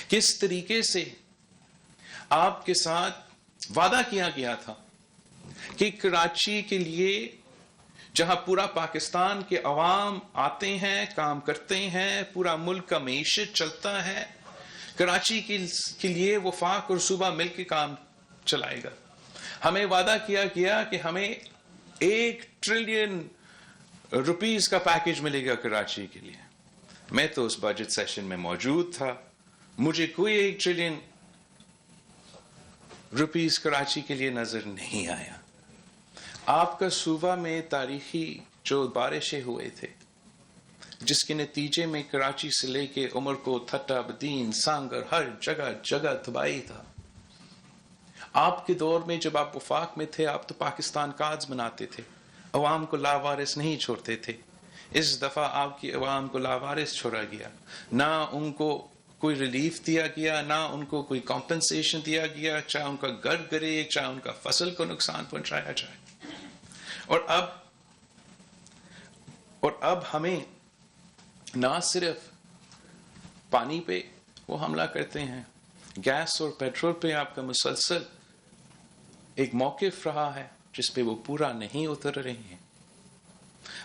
کس طریقے سے آپ کے ساتھ وعدہ کیا گیا تھا کہ کراچی کے لیے جہاں پورا پاکستان کے عوام آتے ہیں، کام کرتے ہیں، پورا ملک کا معیشت چلتا ہے، کراچی کے لیے وفاق اور صوبہ مل کے کام چلائے گا. ہمیں وعدہ کیا گیا کہ ہمیں 1 ٹریلین روپیز کا پیکج ملے گا کراچی کے لیے. میں تو اس بجٹ سیشن میں موجود تھا، مجھے کوئی 1 ٹریلین روپیز کراچی کے لیے نظر نہیں آیا. آپ کا صوبہ میں تاریخی جو بارشیں ہوئے تھے جس کے نتیجے میں کراچی سے لے کے عمرکوٹ، تھٹا، بدین، سانگر، ہر جگہ تباہی تھا. آپ کے دور میں جب آپ وفاق میں تھے آپ تو پاکستان کارڈز بناتے تھے، عوام کو لاوارث نہیں چھوڑتے تھے. اس دفعہ آپ کی عوام کو لاوارث چھوڑا گیا، نہ ان کو کوئی ریلیف دیا گیا، نہ ان کو کوئی کمپنسیشن دیا گیا، چاہے ان کا گھر گرے، چاہے ان کا فصل کو نقصان پہنچایا جائے. اور اب ہمیں نہ صرف پانی پہ وہ حملہ کرتے ہیں، گیس اور پیٹرول پہ آپ کا مسلسل ایک موقف رہا ہے جس پہ وہ پورا نہیں اتر رہے ہیں.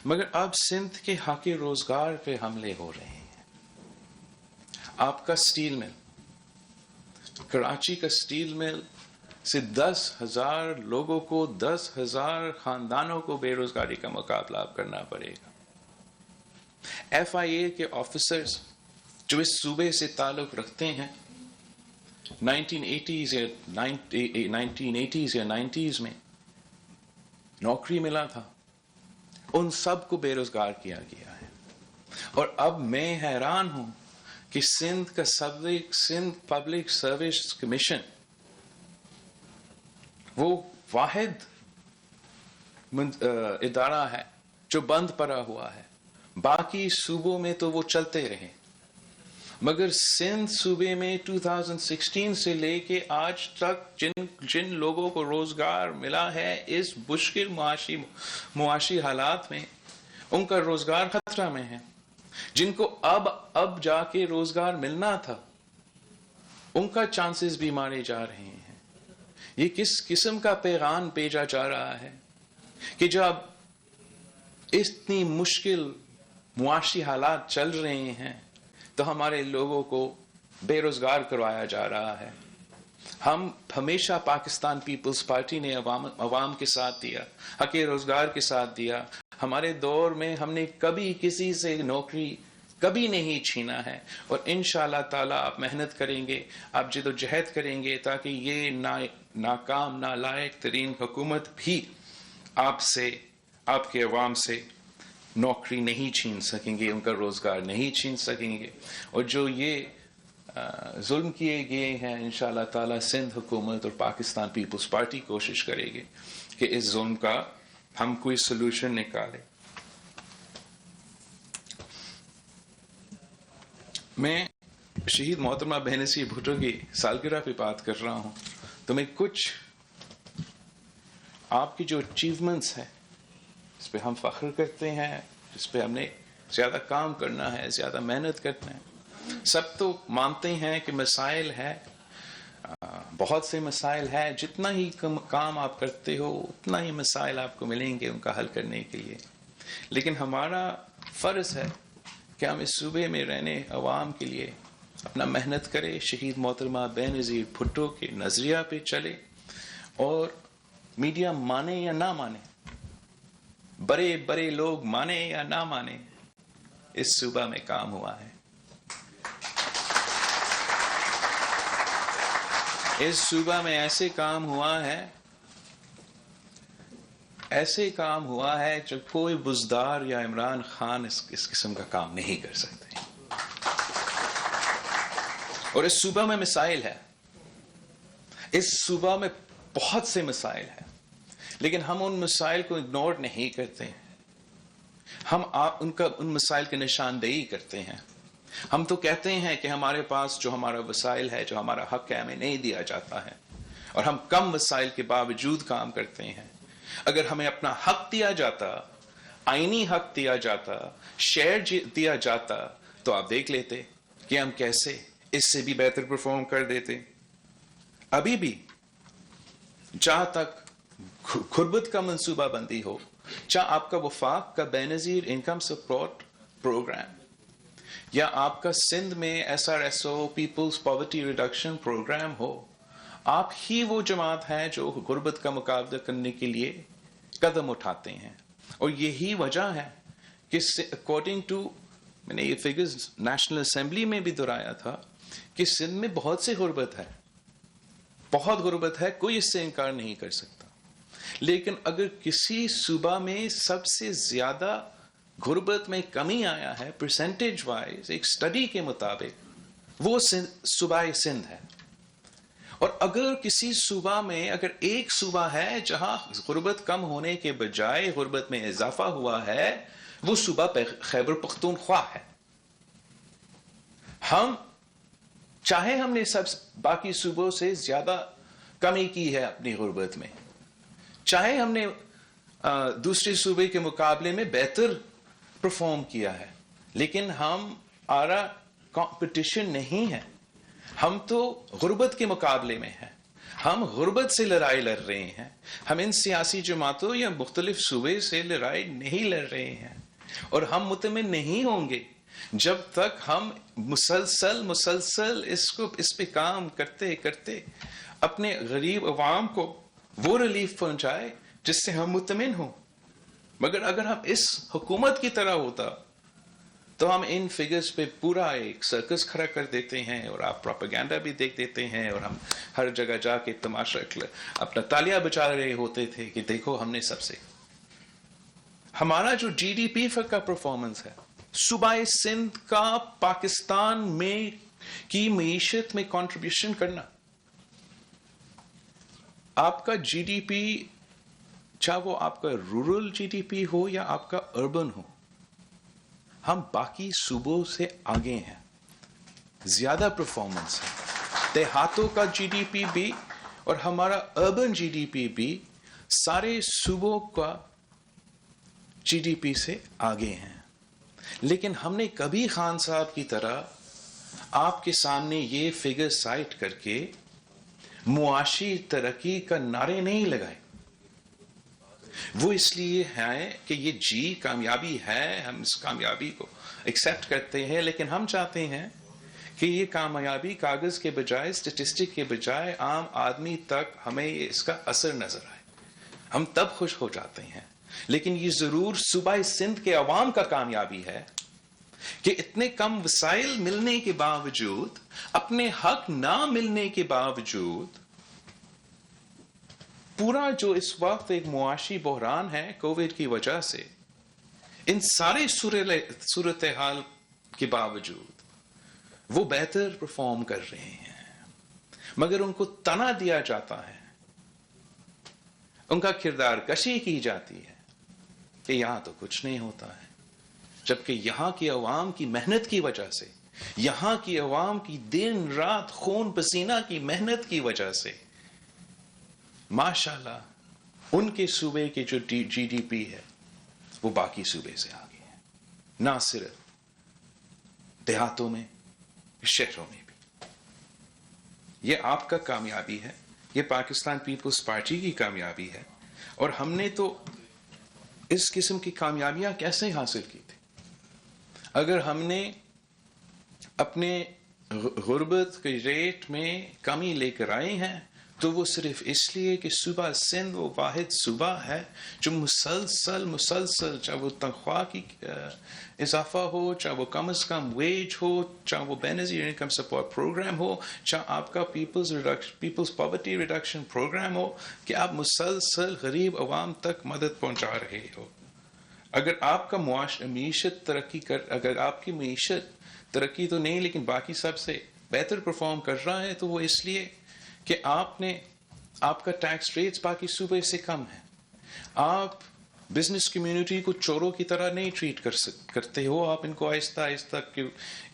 مگر اب سندھ کے حق روزگار پہ حملے ہو رہے ہیں. آپ کا سٹیل مل، کراچی کا سٹیل مل سے 10,000 لوگوں کو، 10,000 خاندانوں کو بے روزگاری کا مقابلہ اب کرنا پڑے گا. FIA کے آفیسرز جو اس صوبے سے تعلق رکھتے ہیں 1980s یا 90s میں نوکری ملا تھا، ان سب کو بے روزگار کیا گیا ہے. اور اب میں حیران ہوں کہ سندھ پبلک سروس کمیشن وہ واحد ادارہ ہے جو بند پڑا ہوا ہے. باقی صوبوں میں تو وہ چلتے رہے، مگر سندھ صوبے میں 2016 سے لے کے آج تک جن لوگوں کو روزگار ملا ہے اس مشکل معاشی حالات میں، ان کا روزگار خطرہ میں ہے. جن کو اب جا کے روزگار ملنا تھا ان کا چانسز بھی مارے جا رہے ہیں. یہ کس قسم کا پیغام بھیجا جا رہا ہے کہ جب اتنی مشکل معاشی حالات چل رہے ہیں تو ہمارے لوگوں کو بے روزگار کروایا جا رہا ہے. ہم ہمیشہ پاکستان پیپلز پارٹی نے عوام کے ساتھ دیا، حق روزگار کے ساتھ دیا. ہمارے دور میں ہم نے کبھی کسی سے نوکری کبھی نہیں چھینا ہے، اور انشاءاللہ تعالی آپ محنت کریں گے، آپ جد و جہد کریں گے تاکہ یہ ناکام نالائق ترین حکومت بھی آپ سے، آپ کے عوام سے نوکری نہیں چھین سکیں گے، ان کا روزگار نہیں چھین سکیں گے. اور جو یہ ظلم کیے گئے ہیں انشاءاللہ تعالی سندھ حکومت اور پاکستان پیپلز پارٹی کوشش کرے گی کہ اس ظلم کا ہم کوئی سلوشن نکالیں. میں شہید محترمہ بہنظیر بھٹو کی سالگرہ پہ بات کر رہا ہوں تو میں کچھ آپ کی جو اچیومنٹس ہیں جس پہ ہم فخر کرتے ہیں، جس پہ ہم نے زیادہ کام کرنا ہے، زیادہ محنت کرنا ہے. سب تو مانتے ہیں کہ مسائل ہے، بہت سے مسائل ہیں، جتنا ہی کام آپ کرتے ہو اتنا ہی مسائل آپ کو ملیں گے ان کا حل کرنے کے لیے. لیکن ہمارا فرض ہے کہ ہم اس صوبے میں رہنے عوام کے لیے اپنا محنت کرے، شہید محترمہ بینظیر بھٹو کے نظریہ پہ چلے، اور میڈیا مانے یا نہ مانے، بڑے بڑے لوگ مانے یا نہ مانے، اس صوبہ میں کام ہوا ہے. اس صوبہ میں ایسے کام ہوا ہے جو کوئی بزدار یا عمران خان اس قسم کا کام نہیں کر سکتے. اور اس صوبہ میں مسائل ہے، اس صوبہ میں بہت سے مسائل ہیں، لیکن ہم ان مسائل کو اگنور نہیں کرتے. ہم ان مسائل کی نشاندہی کرتے ہیں. ہم تو کہتے ہیں کہ ہمارے پاس جو ہمارا وسائل ہے، جو ہمارا حق ہے، ہمیں نہیں دیا جاتا ہے، اور ہم کم وسائل کے باوجود کام کرتے ہیں. اگر ہمیں اپنا حق دیا جاتا، آئینی حق دیا جاتا، شیئر دیا جاتا، تو آپ دیکھ لیتے کہ ہم کیسے اس سے بھی بہتر پرفارم کر دیتے. ابھی بھی جہاں تک غربت کا منصوبہ بندی ہو، چاہے آپ کا وفاق کا بے نظیر انکم سپورٹ پروگرام، یا آپ کا سندھ میں SRSO peoples poverty reduction programme ہو، آپ ہی وہ جماعت ہیں جو غربت کا مقابلہ کرنے کے لیے قدم اٹھاتے ہیں. اور یہی وجہ ہے کہ اکارڈنگ ٹو، میں نے یہ فگرز نیشنل اسمبلی میں بھی دہرایا تھا کہ سندھ میں بہت سے غربت ہے، بہت غربت ہے، کوئی اس سے انکار نہیں کر سکتا. لیکن اگر کسی صوبہ میں سب سے زیادہ غربت میں کمی آیا ہے پرسنٹیج وائز ایک سٹڈی کے مطابق، وہ صوبہ سندھ ہے. اور اگر کسی صوبہ میں اگر ایک صوبہ ہے جہاں غربت کم ہونے کے بجائے غربت میں اضافہ ہوا ہے، وہ صوبہ خیبر پختونخوا ہے. ہم چاہے ہم نے سب باقی صوبوں سے زیادہ کمی کی ہے اپنی غربت میں، چاہے ہم نے دوسرے صوبے کے مقابلے میں بہتر پرفارم کیا ہے، لیکن ہم آرا کمپٹیشن نہیں ہے. ہم تو غربت کے مقابلے میں ہیں، ہم غربت سے لڑائی لڑ رہے ہیں. ہم ان سیاسی جماعتوں یا مختلف صوبے سے لڑائی نہیں لڑ رہے ہیں. اور ہم مطمئن نہیں ہوں گے جب تک ہم مسلسل اس پہ کام کرتے کرتے اپنے غریب عوام کو وہ ریلیف پہنچائے جس سے ہم مطمئن ہوں. مگر اگر ہم اس حکومت کی طرح ہوتا تو ہم ان فگرز پہ پورا ایک سرکس کھڑا کر دیتے ہیں، اور آپ پروپیگنڈا بھی دیکھ دیتے ہیں، اور ہم ہر جگہ جا کے تماشا اپنا تالیاں بجا رہے ہوتے تھے کہ دیکھو ہم نے سب سے. ہمارا جو GDP کا پرفارمنس ہے، صوبہ سندھ کا پاکستان میں کی معیشت میں کنٹریبیوشن کرنا، آپ کا GDP چاہے وہ آپ کا رورل GDP ہو یا آپ کا اربن ہو، ہم باقی صوبوں سے آگے ہیں، زیادہ پرفارمنس ہے. دیہاتوں کا GDP بھی اور ہمارا اربن GDP بھی سارے صوبوں کا GDP سے آگے ہیں. لیکن ہم نے کبھی خان صاحب کی طرح آپ کے سامنے یہ فگر سائٹ کر کے معاشی ترقی کا نعرے نہیں لگائے. وہ اس لیے ہے کہ یہ کامیابی ہے، ہم اس کامیابی کو ایکسپٹ کرتے ہیں، لیکن ہم چاہتے ہیں کہ یہ کامیابی کاغذ کے بجائے، اسٹیٹسٹک کے بجائے عام آدمی تک ہمیں اس کا اثر نظر آئے. ہم تب خوش ہو جاتے ہیں. لیکن یہ ضرور صوبہ سندھ کے عوام کا کامیابی ہے کہ اتنے کم وسائل ملنے کے باوجود، اپنے حق نہ ملنے کے باوجود، پورا جو اس وقت ایک معاشی بحران ہے کووڈ کی وجہ سے، ان سارے صورتحال کے باوجود وہ بہتر پرفارم کر رہے ہیں. مگر ان کو تنا دیا جاتا ہے، ان کا کردار کشی کی جاتی ہے کہ یہاں تو کچھ نہیں ہوتا ہے. جبکہ یہاں کی عوام کی محنت کی وجہ سے، یہاں کی عوام کی دن رات خون پسینہ کی محنت کی وجہ سے ماشاءاللہ ان کے صوبے کے جو GDP ہے وہ باقی صوبے سے آگے ہے، نہ صرف دیہاتوں میں، شہروں میں بھی. یہ آپ کا کامیابی ہے، یہ پاکستان پیپلز پارٹی کی کامیابی ہے. اور ہم نے تو اس قسم کی کامیابیاں کیسے حاصل کی تھی؟ اگر ہم نے اپنے غربت کے ریٹ میں کمی لے کر آئے ہیں تو وہ صرف اس لیے کہ صوبہ سندھ وہ واحد صوبہ ہے جو مسلسل چاہے وہ تنخواہ کی اضافہ ہو، چاہے وہ کم از کم ویج ہو، چاہے وہ بے نظیر انکم سپورٹ پروگرام ہو، چاہے آپ کا پیپلز پاورٹی ریڈکشن پروگرام ہو، کہ آپ مسلسل غریب عوام تک مدد پہنچا رہے ہو. اگر آپ کا معیشت اگر آپ کی معیشت ترقی تو نہیں لیکن باقی سب سے بہتر پرفارم کر رہا ہے، تو وہ اس لیے کہ آپ کا ٹیکس ریٹس باقی صوبے سے کم ہے. آپ بزنس کمیونٹی کو چوروں کی طرح نہیں ٹریٹ کرتے ہو، آپ ان کو آہستہ آہستہ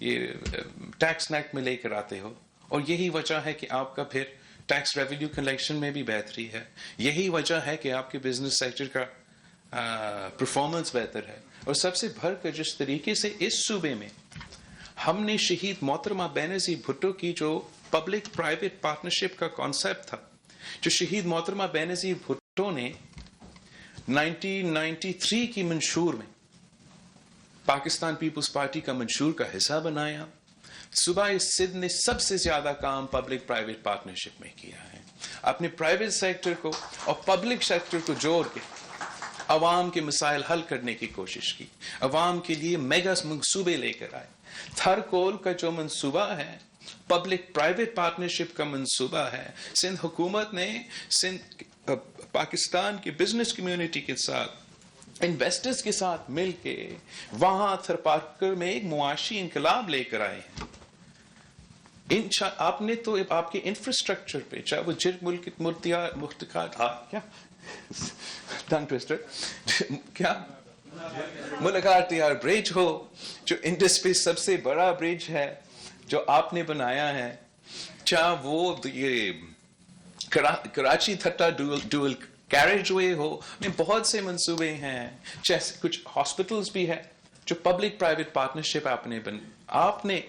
یہ ٹیکس نیٹ میں لے کر آتے ہو. اور یہی وجہ ہے کہ آپ کا پھر ٹیکس ریونیو کلیکشن میں بھی بہتری ہے. یہی وجہ ہے کہ آپ کے بزنس سیکٹر کا پرفارمنس بہتر ہے. اور سب سے بڑھ کر جس طریقے سے اس صوبے میں ہم نے شہید محترمہ بینظیر بھٹو کی جو پبلک پرائیویٹ پارٹنرشپ کا کانسیپٹ تھا، جو شہید محترمہ بینظیر بھٹو نے 1993 کی منشور میں پاکستان پیپلز پارٹی کا منشور کا حصہ بنایا. صوبہ سندھ نے سب سے زیادہ کام پبلک پرائیویٹ پارٹنرشپ میں کیا ہے. اپنے پرائیویٹ سیکٹر کو اور پبلک سیکٹر کو جوڑ کے عوام کے مسائل حل کرنے کی کوشش کی. عوام کے لیے میگا منصوبے لے کر آئے. تھرکول کا جو منصوبہ ہے پبلک پرائیویٹ پارٹنرشپ کا منصوبہ ہے، سندھ حکومت نے پاکستان کی بزنس کمیونٹی کے ساتھ، انویسٹرز کے ساتھ مل کے وہاں تھرپارکر میں ایک معاشی انقلاب لے کر آئے ہیں. آپ نے تو آپ کے انفراسٹرکچر پہ، چاہے وہ جرگ ملاقات تیار برج ہو، جو انڈس پہ سب سے بڑا برج ہے جو آپ نے بنایا ہے، چاہے وہ یہ کراچی تھٹا ڈوئل کیریج وے ہو، بہت سے منصوبے ہیں. کچھ ہاسپٹلز بھی ہے جو پبلک پرائیویٹ پارٹنرشپ آپ نے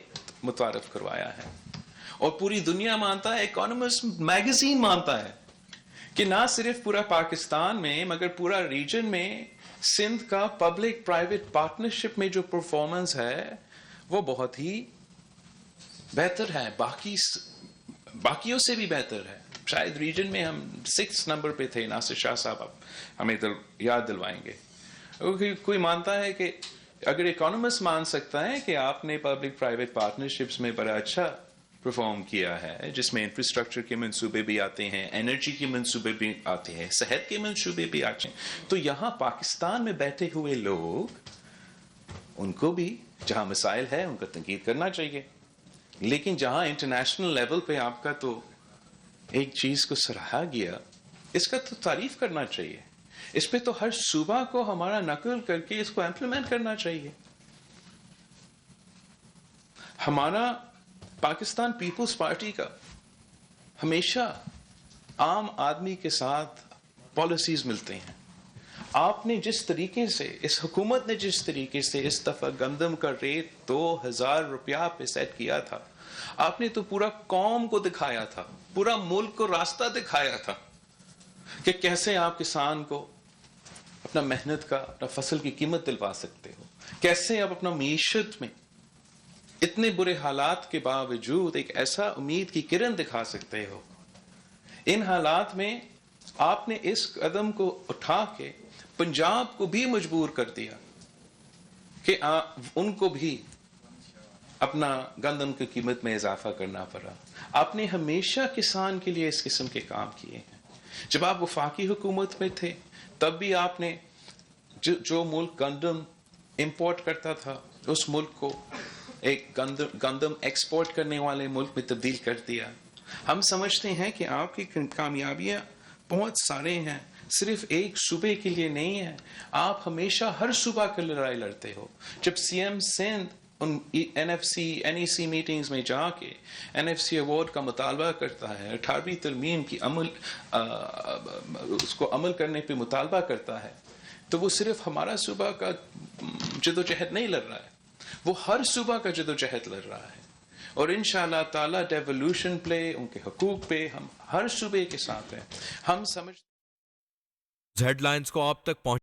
متعارف کروایا ہے. اور پوری دنیا مانتا ہے، اکانومسٹ میگزین مانتا ہے کہ نہ صرف پورا پاکستان میں مگر پورا ریجن میں سندھ کا پبلک پرائیویٹ پارٹنرشپ میں جو پرفارمنس ہے وہ بہت ہی بہتر ہے، باقیوں سے بھی بہتر ہے. شاید ریجن میں ہم 6 نمبر پہ تھے. ناصر شاہ صاحب ہمیں یاد دلوائیں گے. کوئی مانتا ہے کہ اگر اکانومسٹ مان سکتا ہے کہ آپ نے پبلک پرائیویٹ پارٹنرشپس میں بڑا اچھا پرفارم کیا ہے، جس میں انفراسٹرکچر کے منصوبے بھی آتے ہیں، انرجی کے منصوبے بھی آتے ہیں، صحت کے منصوبے بھی آتے ہیں، تو یہاں پاکستان میں بیٹھے ہوئے لوگ، ان کو بھی جہاں مسائل ہے ان کا تنقید کرنا چاہیے. لیکن جہاں انٹرنیشنل لیول پہ آپ کا تو ایک چیز کو سراہا گیا، اس کا تو تعریف کرنا چاہیے. اس پہ تو ہر صوبہ کو ہمارا نقل کر کے اس کو امپلیمنٹ کرنا چاہیے. ہمارا پاکستان پیپلز پارٹی کا ہمیشہ عام آدمی کے ساتھ پالیسیز ملتے ہیں. آپ نے جس طریقے سے، اس حکومت نے جس طریقے سے اس دفعہ گندم کا ریٹ 2000 روپیہ پہ سیٹ کیا تھا، آپ نے تو پورا قوم کو دکھایا تھا، پورا ملک کو راستہ دکھایا تھا کہ کیسے آپ کسان کو اپنا محنت کا، اپنا فصل کی قیمت دلوا سکتے ہو، کیسے آپ اپنا معیشت میں اتنے برے حالات کے باوجود ایک ایسا امید کی کرن دکھا سکتے ہو. ان حالات میں آپ نے اس قدم کو اٹھا کے پنجاب کو بھی مجبور کر دیا کہ ان کو بھی اپنا گندم کی قیمت میں اضافہ کرنا پڑا. آپ نے ہمیشہ کسان کے لیے اس قسم کے کام کیے ہیں. جب آپ وفاقی حکومت میں تھے تب بھی آپ نے جو ملک گندم امپورٹ کرتا تھا اس ملک کو ایک گندم ایکسپورٹ کرنے والے ملک میں تبدیل کر دیا. ہم سمجھتے ہیں کہ آپ کی کامیابیاں بہت سارے ہیں، صرف ایک صوبے کے لیے نہیں ہے. آپ ہمیشہ ہر صوبہ کی لڑائی لڑتے ہو. جب سی ایم سندھ ان NFC میٹنگز میں جا کے NFC ایوارڈ کا مطالبہ کرتا ہے، 18ویں ترمیم کی اس کو عمل کرنے پہ مطالبہ کرتا ہے، تو وہ صرف ہمارا صوبہ کا جدوجہد نہیں لڑ رہا ہے، وہ ہر صوبہ کا جدوجہد لڑ رہا ہے. اور انشاءاللہ تعالی ڈیولوشن پہ، ان کے حقوق پہ ہم ہر صوبے کے ساتھ ہیں. ہم سمجھ ہیڈ لائنز کو آپ تک پہنچ